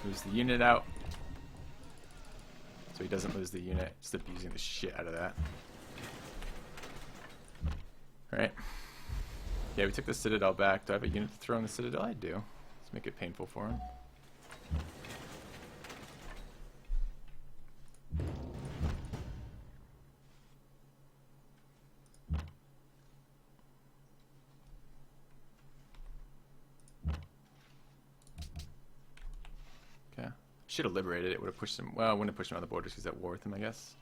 Moves the unit out. So he doesn't lose the unit. Just abusing the shit out of that. Alright. Yeah, we took the Citadel back. Do I have a unit to throw in the Citadel? I do. Let's make it painful for him. Okay. Should have liberated it. Would have pushed him. Well, I wouldn't have pushed him on the borders because he's at war with him, I guess.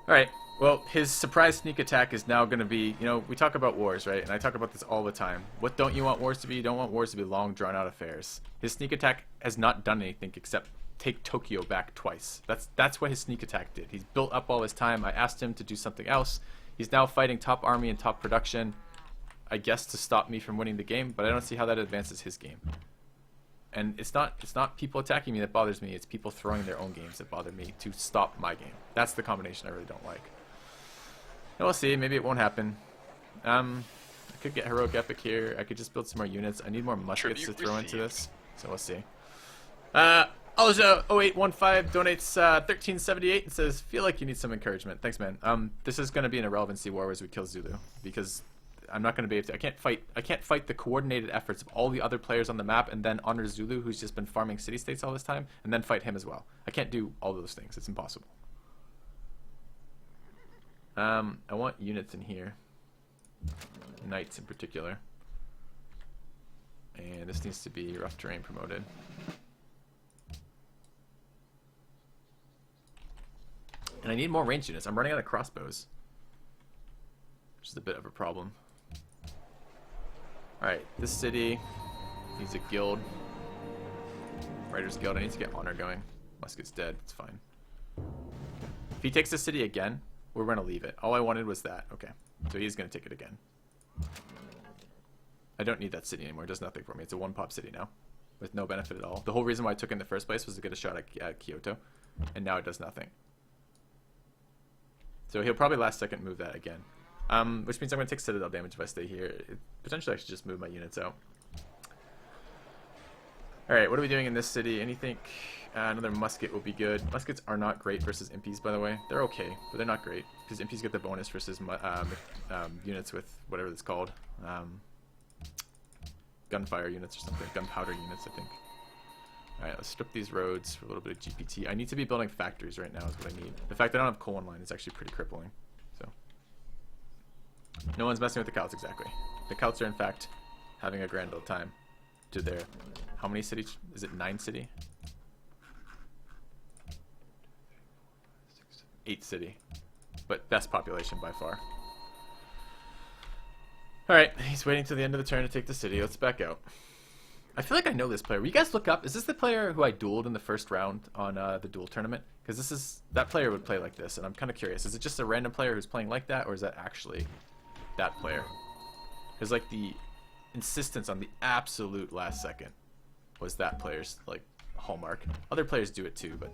Alright, well, his surprise sneak attack is now going to be, you know, we talk about wars, right? And I talk about this all the time. What don't you want wars to be? You don't want wars to be long, drawn-out affairs. His sneak attack has not done anything except take Tokyo back twice. That's what his sneak attack did. He's built up all his time. I asked him to do something else. He's now fighting top army and top production, I guess, to stop me from winning the game, but I don't see how that advances his game. And it's not people attacking me that bothers me, it's people throwing their own games that bother me to stop my game. That's the combination I really don't like. And we'll see, maybe it won't happen. I could get Heroic Epic here, I could just build some more units. I need more muskets to throw into this, so we'll see. Alja 0815 donates 1378 and says, feel like you need some encouragement. Thanks, man. This is going to be an irrelevancy war as we kill Zulu, because I'm not going to be able to. I can't fight the coordinated efforts of all the other players on the map and then honor Zulu, who's just been farming city-states all this time, and then fight him as well. I can't do all those things. It's impossible. I want units in here. Knights in particular. And this needs to be rough terrain promoted. And I need more ranged units. I'm running out of crossbows, which is a bit of a problem. Alright, this city needs a guild. Raiders Guild. I need to get honor going. Musket's dead. It's fine. If he takes the city again, we're going to leave it. All I wanted was that. Okay. So he's going to take it again. I don't need that city anymore. It does nothing for me. It's a one-pop city now, with no benefit at all. The whole reason why I took it in the first place was to get a shot at Kyoto, and now it does nothing. So he'll probably last second move that again. Which means I'm going to take Citadel damage if I stay here. Potentially I should just move my units out. Alright, what are we doing in this city? Anything? Another musket will be good. Muskets are not great versus impies, by the way. They're okay, but they're not great. Because impies get the bonus versus units with whatever it's called. Gunfire units or something. Gunpowder units, I think. Alright, let's strip these roads for a little bit of GPT. I need to be building factories right now is what I need. The fact that I don't have coal line is actually pretty crippling. So, no one's messing with the Celts, exactly. The Celts are, in fact, having a grand old time to their... How many cities? Is it 9 city? 8 city. But best population by far. Alright, he's waiting till the end of the turn to take the city. Let's back out. I feel like I know this player. Will you guys look up? Is this the player who I dueled in the first round on the duel tournament? Because this is... That player would play like this, and I'm kind of curious. Is it just a random player who's playing like that, or is that actually that player? Because, like, the insistence on the absolute last second was that player's, like, hallmark. Other players do it too, but...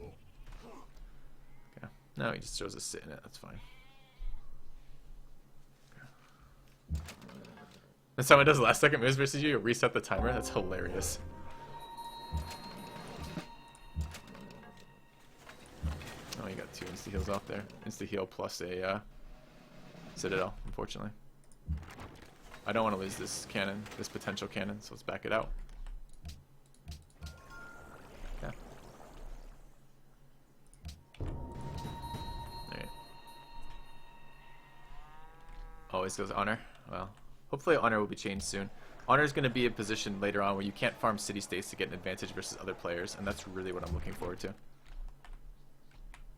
Okay. No, he just throws a sit in it. That's fine. Okay. When someone does last second moves versus you, you reset the timer. That's hilarious. Oh, you got 2 insta-heals off there. Insta-heal plus a Citadel, unfortunately. I don't want to lose this cannon, this potential cannon, so let's back it out. Okay. Alright. Always goes honor. Well, hopefully honor will be changed soon. Honor is going to be a position later on where you can't farm city-states to get an advantage versus other players, and that's really what I'm looking forward to.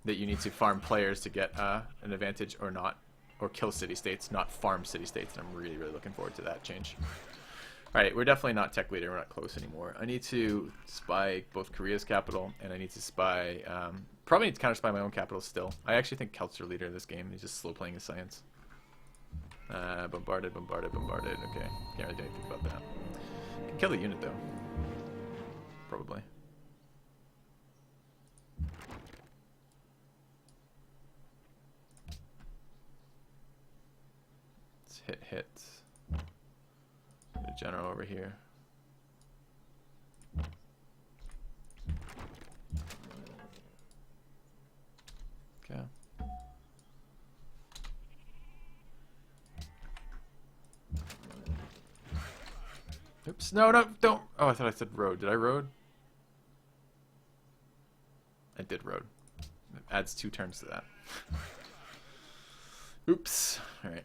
That you need to farm players to get an advantage or not. Or kill city-states, not farm city-states, and I'm really, really looking forward to that change. Alright, we're definitely not tech leader, we're not close anymore. I need to spy both Korea's capital, and I need to spy... probably need to counter-spy my own capital still. I actually think Celts are leader of this game, he's just slow playing his science. Bombarded, bombarded, bombarded, okay. Can't really do anything about that. Can kill the unit though. Probably. Hit. Get a general over here. Okay. Oops. No, don't. Oh, I thought I said road. Did I road? I did road. It adds 2 turns to that. Oops. Alright.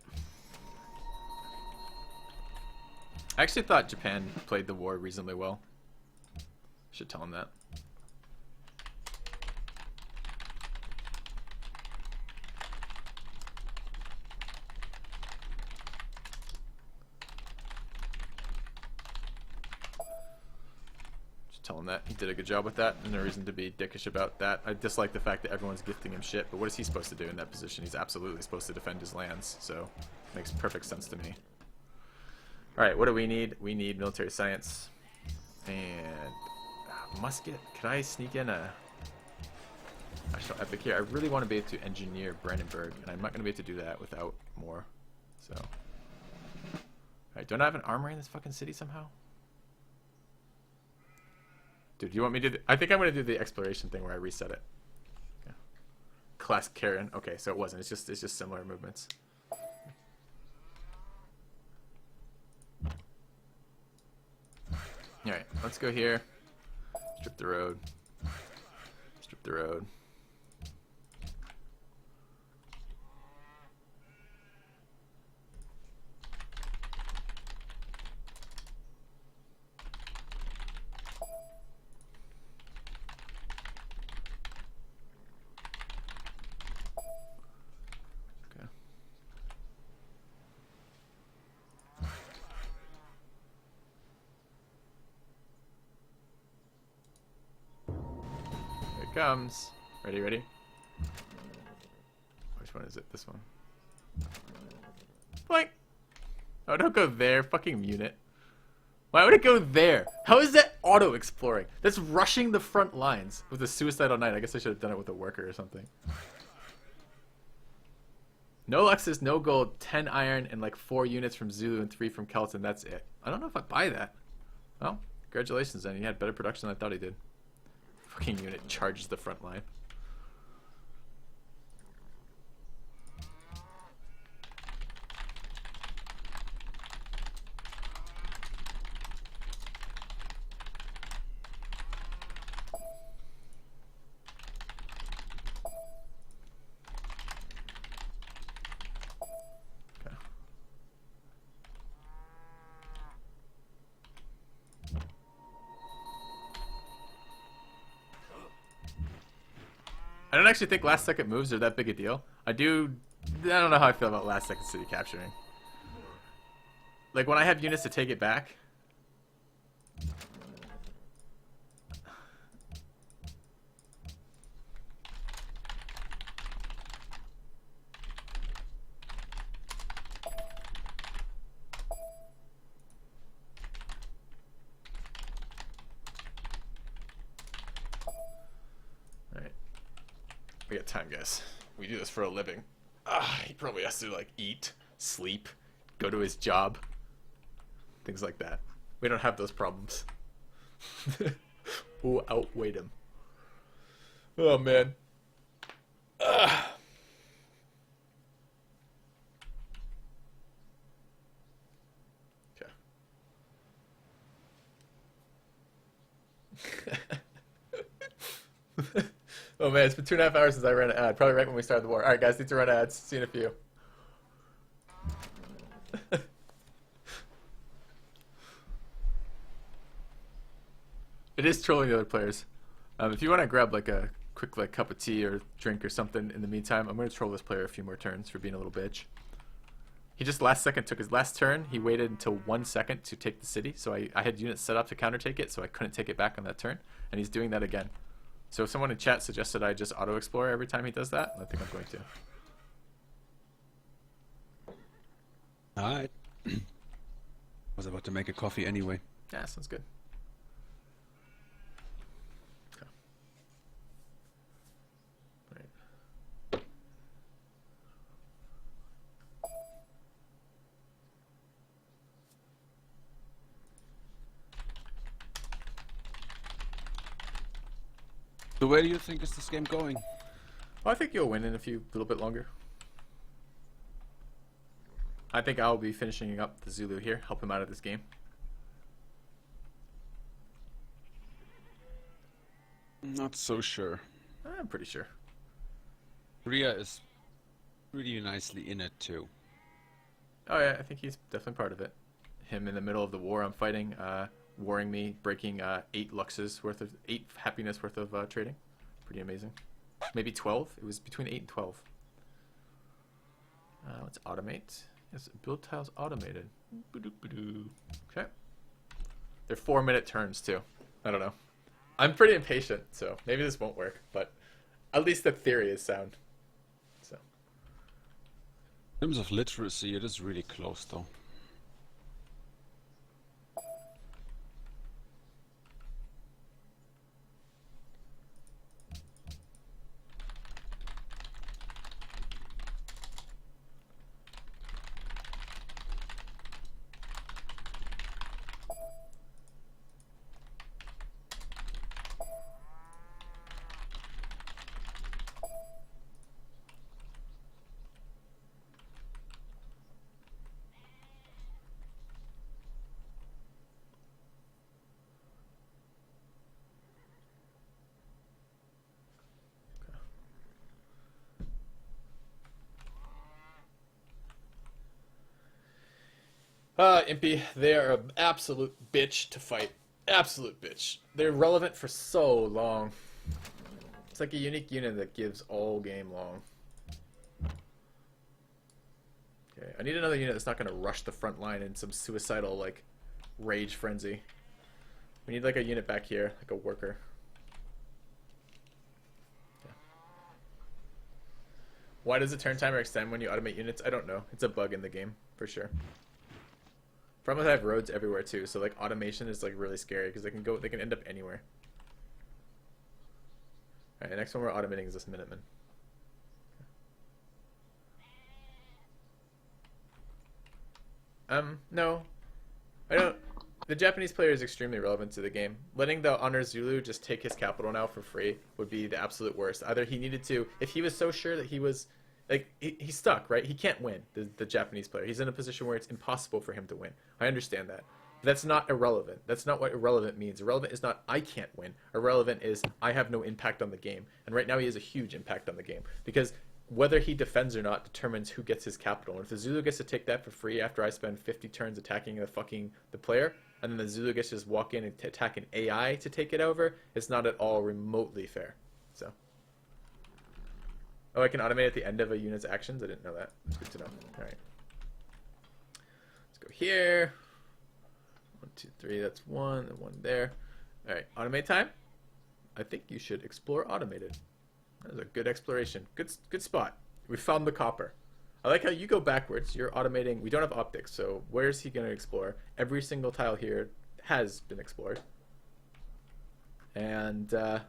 I actually thought Japan played the war reasonably well. Should tell him that. Tell him that he did a good job with that, and no reason to be dickish about that. I dislike the fact that everyone's gifting him shit, but what is he supposed to do in that position? He's absolutely supposed to defend his lands, so makes perfect sense to me. Alright, what do we need? We need military science and musket. Could I sneak in a national epic here? I really want to be able to engineer Brandenburg, and I'm not going to be able to do that without more. So, alright, don't I have an armory in this fucking city somehow? Dude, you want me to do I think I'm going to do the exploration thing where I reset it. Yeah. Classic Karen. Okay, so it wasn't. It's just similar movements. Alright, let's go here. Strip the road. Strip the road. Comes. Ready? Which one is it? This one. Like, oh, don't go there. Fucking unit. Why would it go there? How is that auto exploring? That's rushing the front lines with a suicidal knight. I guess I should have done it with a worker or something. No Lexus, no gold, 10 iron, and like 4 units from Zulu and 3 from Kelton. That's it. I don't know if I buy that. Well, congratulations then. He had better production than I thought he did. Fucking unit charges the front line. I don't actually think last second moves are that big a deal. I don't know how I feel about last second city capturing. Like when I have units to take it back. We got time, guys. We do this for a living. He probably has to like eat, sleep, go to his job, things like that. We don't have those problems. We'll outweigh him. Oh man. Okay. Oh man, it's been 2.5 hours since I ran an ad. Probably right when we started the war. Alright guys, need to run ads. See you in a few. It is trolling the other players. If you want to grab like a quick like cup of tea or drink or something in the meantime, I'm going to troll this player a few more turns for being a little bitch. He just last second took his last turn. He waited until 1 second to take the city. So I had units set up to counter take it, so I couldn't take it back on that turn. And he's doing that again. So if someone in chat suggested I just auto-explore every time he does that, I think I'm going to. Alright. I was about to make a coffee anyway. Yeah, sounds good. Okay. So where do you think is this game going? Well, I think you'll win in a little bit longer. I think I'll be finishing up the Zulu here, help him out of this game. Not so sure. I'm pretty sure. Ria is pretty nicely in it too. Oh yeah, I think he's definitely part of it. Him in the middle of the war I'm fighting, warring me, breaking 8 luxes worth of 8 happiness worth of trading. Pretty amazing. Maybe 12. It was between 8 and 12. Let's automate. Yes, build tiles automated. Okay. They're 4-minute turns too. I don't know. I'm pretty impatient, so maybe this won't work, but at least the theory is sound. So. In terms of literacy, it is really close though. Impy, they are an absolute bitch to fight. Absolute bitch. They're relevant for so long. It's like a unique unit that gives all game long. Okay, I need another unit that's not going to rush the front line in some suicidal, like, rage frenzy. We need, like, a unit back here, like a worker. Yeah. Why does the turn timer extend when you automate units? I don't know. It's a bug in the game, for sure. Problem is I have roads everywhere too, so like automation is like really scary because they can end up anywhere. Alright, the next one we're automating is this Minuteman. No. I don't. The Japanese player is extremely relevant to the game. Letting the Honor Zulu just take his capital now for free would be the absolute worst. Either he needed to, if he was so sure that he was, like, he's stuck, right? He can't win, the Japanese player. He's in a position where it's impossible for him to win. I understand that. But that's not irrelevant. That's not what irrelevant means. Irrelevant is not I can't win. Irrelevant is I have no impact on the game. And right now he has a huge impact on the game. Because whether he defends or not determines who gets his capital. And if the Zulu gets to take that for free after I spend 50 turns attacking the player, and then the Zulu gets to just walk in and attack an AI to take it over, it's not at all remotely fair. So. Oh, I can automate at the end of a unit's actions? I didn't know that. It's good to know. Alright. Let's go here. 1, 2, 3, that's 1, and 1 there. Alright, automate time. I think you should explore automated. That was a good exploration. Good spot. We found the copper. I like how you go backwards. You're automating. We don't have optics, so where's he going to explore? Every single tile here has been explored. And, yeah.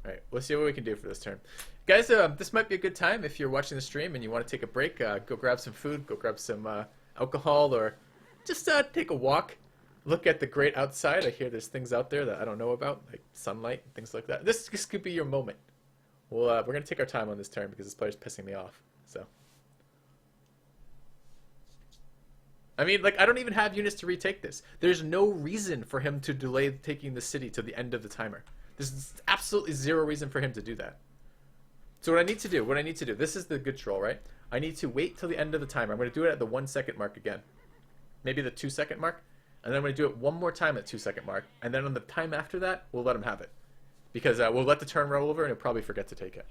Alright, let's see what we can do for this turn. Guys, this might be a good time if you're watching the stream and you want to take a break. Go grab some food, go grab some alcohol, or just take a walk. Look at the great outside. I hear there's things out there that I don't know about, like sunlight and things like that. This could be your moment. Well, we're going to take our time on this turn because this player's pissing me off. So, I mean, like, I don't even have units to retake this. There's no reason for him to delay taking the city to the end of the timer. There's absolutely zero reason for him to do that. So what I need to do, this is the good troll, right? I need to wait till the end of the timer. I'm going to do it at the 1 second mark again. Maybe the 2 second mark. And then I'm going to do it one more time at 2 second mark. And then on the time after that, we'll let him have it. Because we'll let the turn roll over and he'll probably forget to take it.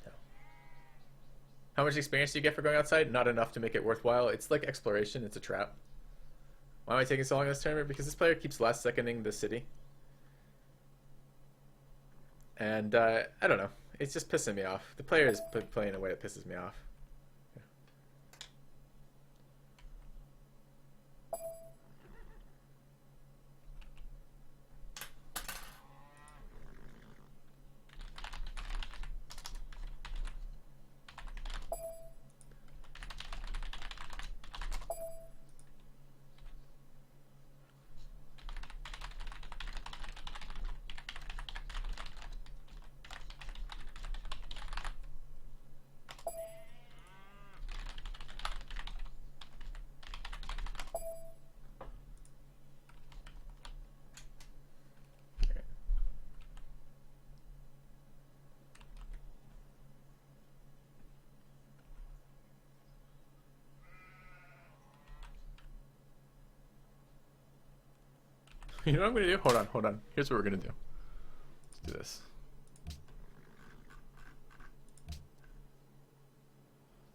So. How much experience do you get for going outside? Not enough to make it worthwhile. It's like exploration. It's a trap. Why am I taking so long in this tournament? Because this player keeps last seconding the city. And I don't know. It's just pissing me off. The player is playing in a way that pisses me off. You know what I'm gonna do? Hold on. Here's what we're gonna do. Let's do this.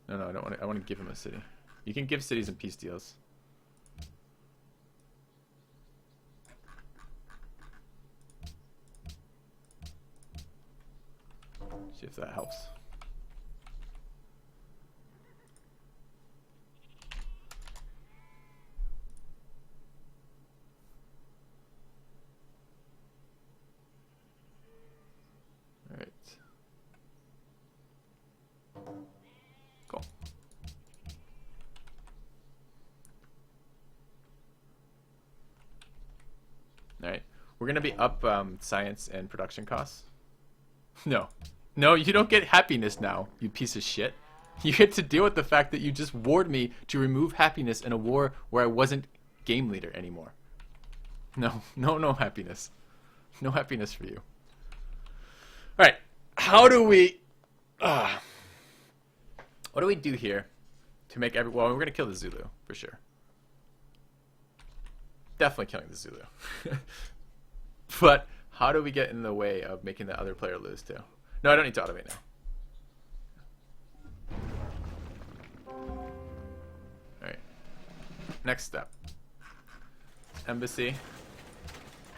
No, I don't want to. I want to give him a city. You can give cities in peace deals. See if that helps. All right. Cool. All right. We're gonna be up science and production costs. No. No, you don't get happiness now, you piece of shit. You get to deal with the fact that you just warred me to remove happiness in a war where I wasn't game leader anymore. No happiness. No happiness for you. Alright, how do we... what do we do here to make every... Well, we're going to kill the Zulu, for sure. Definitely killing the Zulu. But how do we get in the way of making the other player lose, too? No, I don't need to automate now. Alright. Next step. Embassy.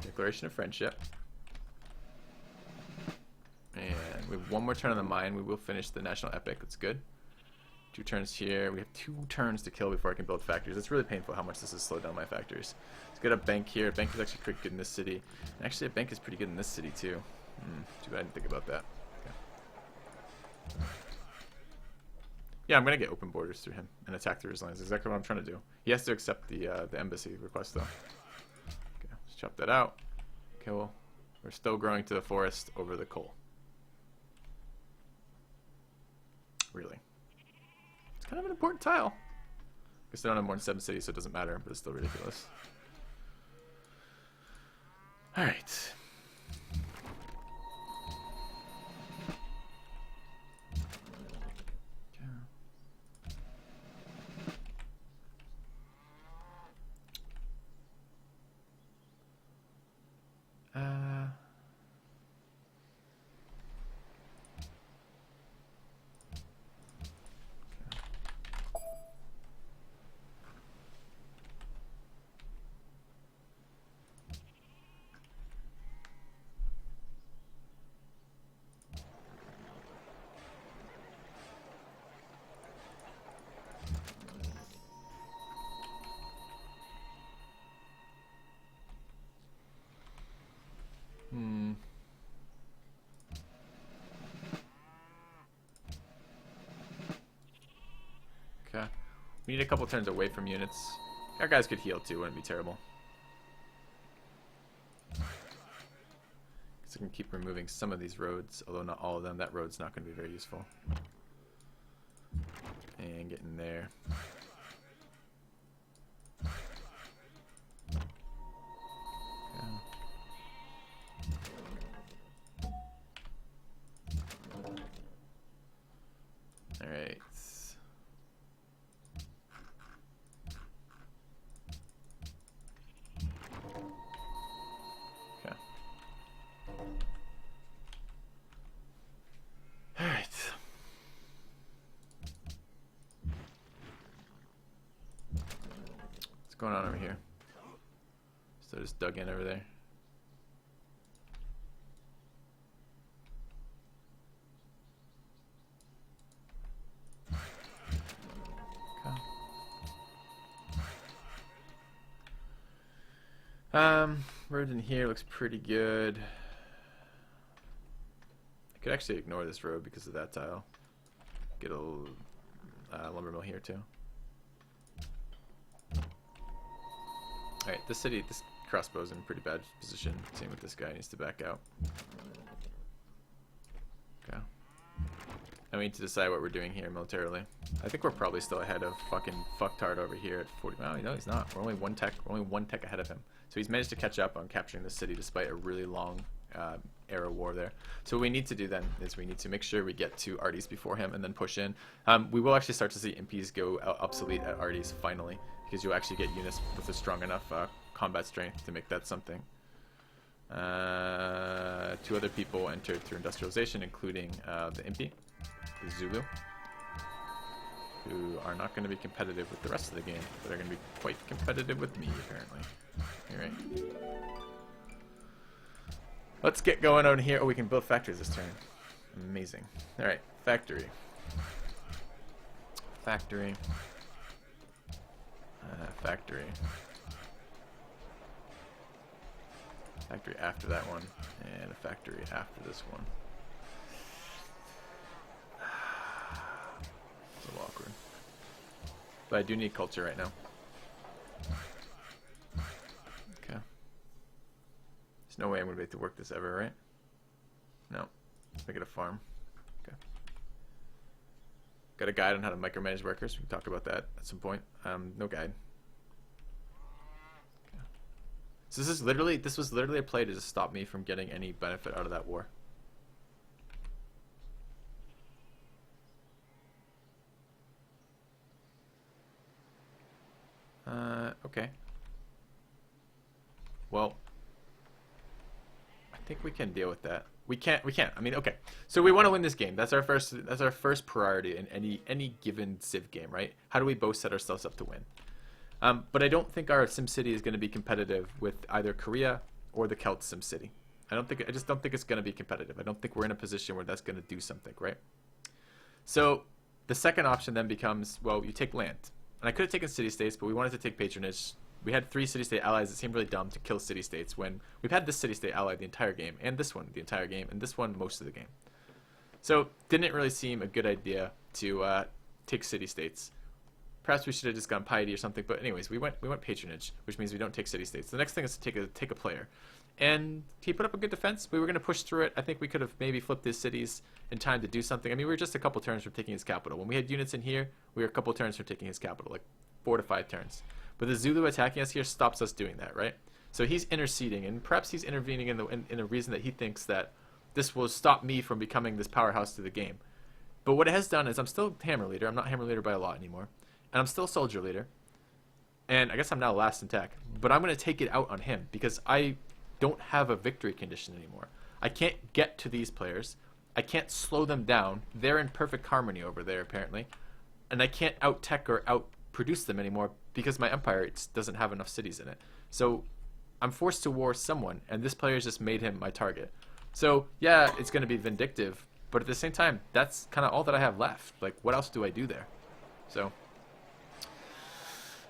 Declaration of friendship. And we have one more turn on the mine. We will finish the national epic. That's good. 2 turns here. We have 2 turns to kill before I can build factories. It's really painful how much this has slowed down my factories. Let's get a bank here. A bank is actually pretty good in this city. And actually, a bank is pretty good in this city, too. Too bad I didn't think about that. Yeah, I'm gonna get open borders through him and attack through his lands. Exactly what I'm trying to do. He has to accept the embassy request though. Okay, let's chop that out. Okay, well, we're still growing to the forest over the coal. Really, it's kind of an important tile. Guess they don't have more than 7 cities, so it doesn't matter. But it's still ridiculous. All right. Okay. We need a couple turns away from units. Our guys could heal too, wouldn't be terrible. So I can keep removing some of these roads, although not all of them. That road's not going to be very useful. And get in there. Alright. Okay. Alright. What's going on over here? So just dug in over there. Road in here looks pretty good. I could actually ignore this road because of that tile. Get a little lumber mill here too. Alright, this city, this crossbow's in pretty bad position. Same with this guy, needs to back out. Okay. Now we need to decide what we're doing here militarily. I think we're probably still ahead of fucking fucktard over here at 40. Well, no, he's not. We're only one tech ahead of him. So he's managed to catch up on capturing the city despite a really long era war there. So what we need to do then is we need to make sure we get to Ardes before him and then push in. We will actually start to see impies go obsolete at Ardes finally, because you'll actually get units with a strong enough combat strength to make that something. 2 other people entered through industrialization, including the impi, the Zulu, who are not going to be competitive with the rest of the game, but are going to be quite competitive with me, apparently. Alright. Let's get going on here. Oh, we can build factories this turn. Amazing. Alright, factory. Factory. Factory. Factory after that one, and a factory after this one. It's a little awkward. But I do need culture right now. Okay. There's no way I'm going to be able to work this ever, right? No. Let's make it a farm. Okay. Got a guide on how to micromanage workers. We can talk about that at some point. No guide. Okay. So this was literally a play to just stop me from getting any benefit out of that war. Okay. Well, I think we can deal with that. We can't. I mean, okay. So we want to win this game. That's our first priority in any given Civ game, right? How do we both set ourselves up to win? But I don't think our SimCity is going to be competitive with either Korea or the Celt SimCity. I just don't think it's going to be competitive. I don't think we're in a position where that's going to do something, right? So the second option then becomes, well, you take land. And I could have taken city-states, but we wanted to take patronage. We had 3 city-state allies. It seemed really dumb to kill city-states when we've had this city-state ally the entire game, and this one the entire game, and this one most of the game. So didn't really seem a good idea to take city-states. Perhaps we should have just gone piety or something. But anyways, we went patronage, which means we don't take city-states. The next thing is to take a player, and he put up a good defense. We were going to push through it. I think we could have maybe flipped his cities in time to do something. I mean, we were just a couple turns from taking his capital. When we had units in here, we were a couple turns from taking his capital, like 4 to 5 turns. But the Zulu attacking us here stops us doing that, right? So he's interceding, and perhaps he's intervening in a reason that he thinks that this will stop me from becoming this powerhouse to the game. But what it has done is I'm still hammer leader. I'm not hammer leader by a lot anymore. And I'm still soldier leader. And I guess I'm now last in tech. But I'm going to take it out on him because I don't have a victory condition anymore. I can't get to these players. I can't slow them down. They're in perfect harmony over there, apparently. And I can't out-tech or out-produce them anymore because my empire doesn't have enough cities in it. So I'm forced to war someone, and this player's just made him my target. So, yeah, it's going to be Vindictive, but at the same time, that's kind of all that I have left. Like, what else do I do there? So,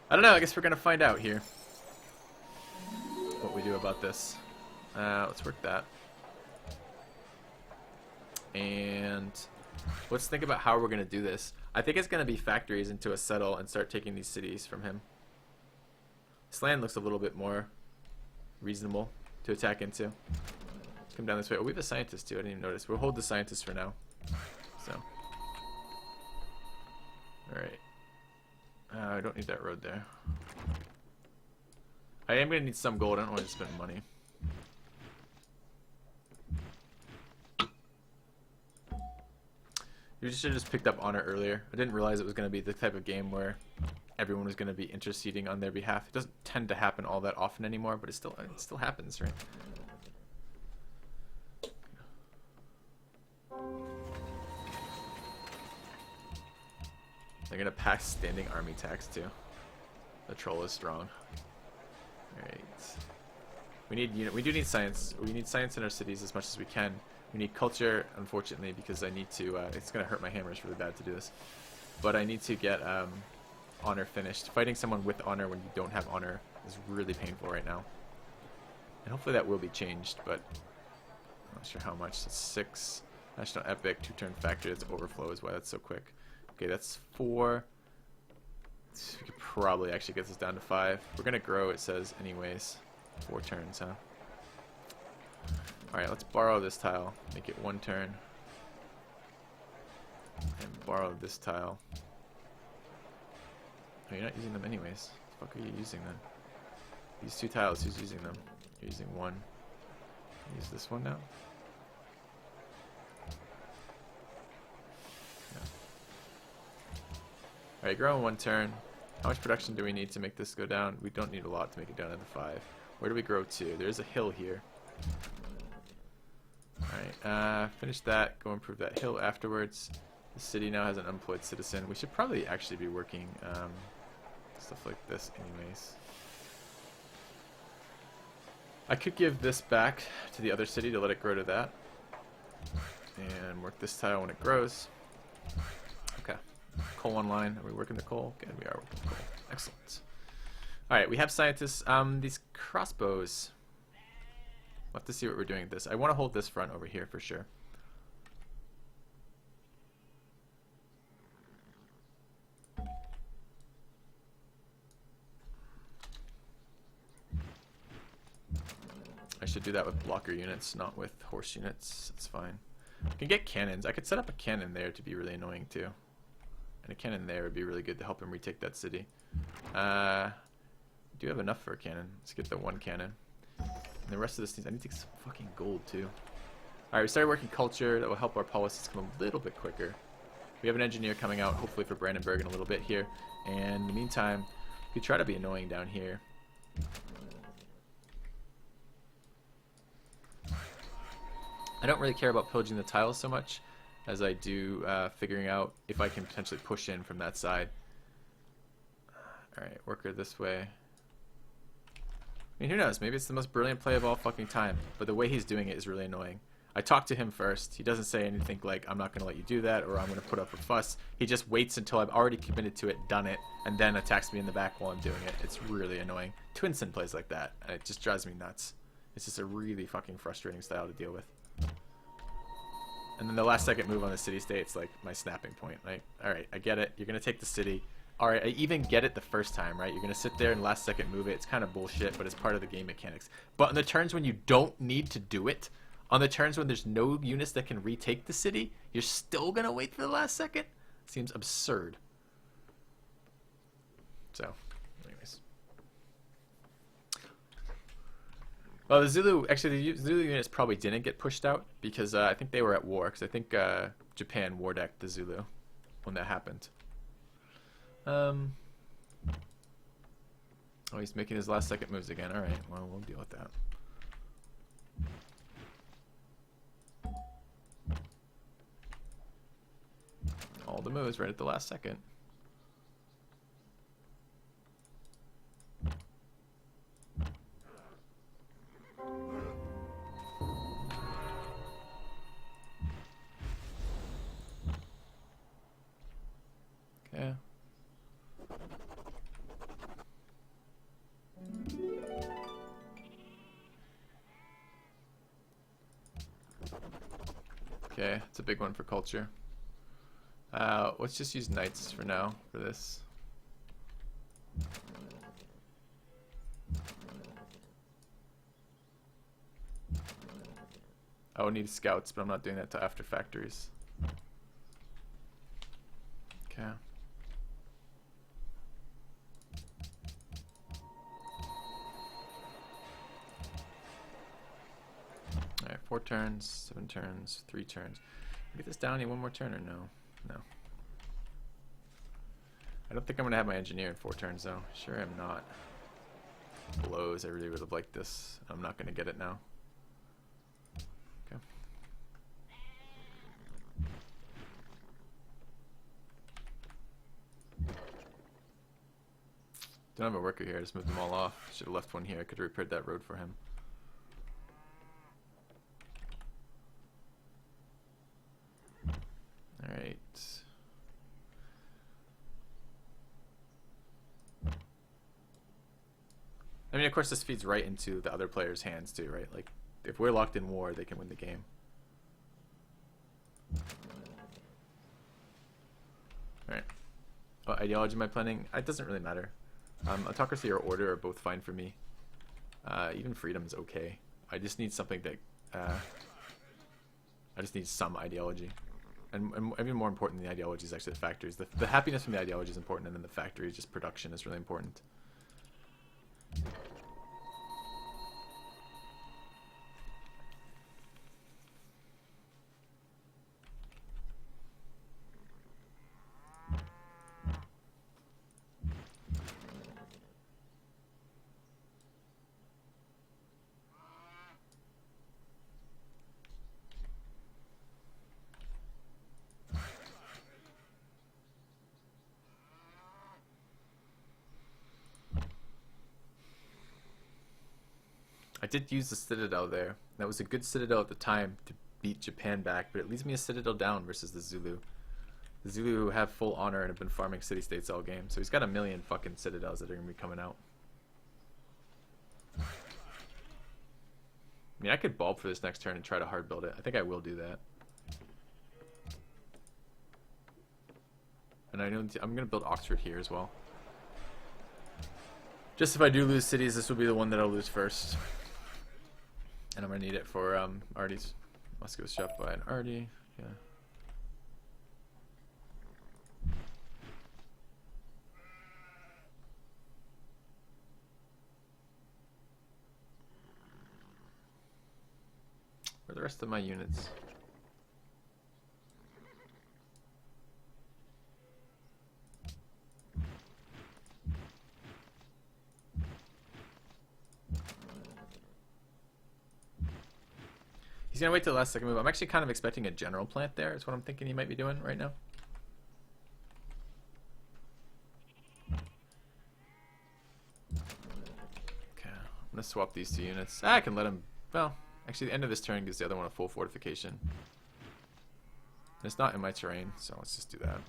I don't know. I guess we're going to find out here what we do about this. Let's work that. And let's think about how we're going to do this. I think it's going to be factories into a settle and start taking these cities from him. This land looks a little bit more reasonable to attack into. Come down this way. Oh, we have a scientist too. I didn't even notice. We'll hold the scientist for now. So, alright. I don't need that road there. I am going to need some gold. I don't want to spend money. You should have just picked up Honor earlier. I didn't realize it was going to be the type of game where everyone was going to be interceding on their behalf. It doesn't tend to happen all that often anymore, but it still happens, right? They're going to pass standing army tax too. The troll is strong. Alright. We do need science. We need science in our cities as much as we can. We need culture, unfortunately, because I need to, it's going to hurt my hammers really bad to do this. But I need to get honor finished. Fighting someone with honor when you don't have honor is really painful right now. And hopefully that will be changed, but I'm not sure how much. That's 6. National Epic, 2-turn factory. That's overflow is why that's so quick. Okay, that's 4. We could probably actually get this down to 5. We're going to grow, it says, anyways. 4 turns, huh? Alright, let's borrow this tile. Make it 1 turn. And borrow this tile. Oh, you're not using them anyways. What the fuck are you using then? These 2 tiles, who's using them? You're using 1. Use this one now? Alright, grow in 1 turn. How much production do we need to make this go down? We don't need a lot to make it down to the 5. Where do we grow to? There's a hill here. Alright, finish that. Go improve that hill afterwards. The city now has an unemployed citizen. We should probably actually be working stuff like this anyways. I could give this back to the other city to let it grow to that. And work this tile when it grows. Okay. Coal online. Are we working the coal? Good, we are working the coal. Excellent. Alright, we have scientists. These crossbows. We'll have to see what we're doing with this. I want to hold this front over here for sure. I should do that with blocker units, not with horse units. It's fine. I can get cannons. I could set up a cannon there to be really annoying too. And a cannon there would be really good to help him retake that city. Do have enough for a cannon. Let's get the 1 cannon. And the rest of this needs, I need to get some fucking gold too. Alright, we started working culture. That will help our policies come a little bit quicker. We have an engineer coming out, hopefully for Brandenburg in a little bit here. And in the meantime, we could try to be annoying down here. I don't really care about pillaging the tiles so much as I do figuring out if I can potentially push in from that side. Alright, worker this way. I mean, who knows? Maybe it's the most brilliant play of all fucking time, but the way he's doing it is really annoying. I talk to him first. He doesn't say anything like, I'm not going to let you do that, or I'm going to put up a fuss. He just waits until I've already committed to it, done it, and then attacks me in the back while I'm doing it. It's really annoying. Twinson plays like that, and it just drives me nuts. It's just a really fucking frustrating style to deal with. And then the last second move on the city-state's like my snapping point. Like, alright, I get it. You're going to take the city. Alright, I even get it the first time, right? You're going to sit there and last second move it. It's kind of bullshit, but it's part of the game mechanics. But on the turns when you don't need to do it, on the turns when there's no units that can retake the city, you're still going to wait for the last second? Seems absurd. So, anyways. Well, the Zulu, actually the Zulu units probably didn't get pushed out because I think they were at war, because I think Japan war decked the Zulu when that happened. Oh, he's making his last second moves again. Alright, well, we'll deal with that. All the moves right at the last second. Okay. Okay, it's a big one for culture. Let's just use knights for now for this. I would need scouts, but I'm not doing that till after factories. Okay. Alright, 4 turns, 7 turns, 3 turns. Get this down in 1 more turn or no? No. I don't think I'm going to have my engineer in 4 turns though. Sure I'm not. Blows, I really would have liked this. I'm not going to get it now. Okay. Don't have a worker here, I just moved them all off. Should have left one here, I could have repaired that road for him. Alright. I mean, of course, this feeds right into the other player's hands too, right? Like, if we're locked in war, they can win the game. Alright. What ideology am I planning? It doesn't really matter. Autocracy or order are both fine for me. Even freedom is okay. I just need something that... I just need some ideology. And even more important than the ideology is actually the factories. The happiness from the ideology is important, and then the factory, just production, is really important. I did use the Citadel there. That was a good Citadel at the time to beat Japan back, but it leaves me a Citadel down versus the Zulu. The Zulu have full honor and have been farming city-states all game, so he's got a million fucking Citadels that are going to be coming out. I mean, I could bulb for this next turn and try to hard build it. I think I will do that. And I know I'm going to build Oxford here as well. Just if I do lose cities, this will be the one that I'll lose first. And I'm going to need it for Artie's. Must go shop by an Artie. Yeah. Where are the rest of my units? He's gonna wait till the last second move. I'm actually kind of expecting a general plant there. Is what I'm thinking he might be doing right now. Okay, I'm gonna swap these two units. I can let him. Well, actually, the end of this turn gives the other one a full fortification. It's not in my terrain, so let's just do that.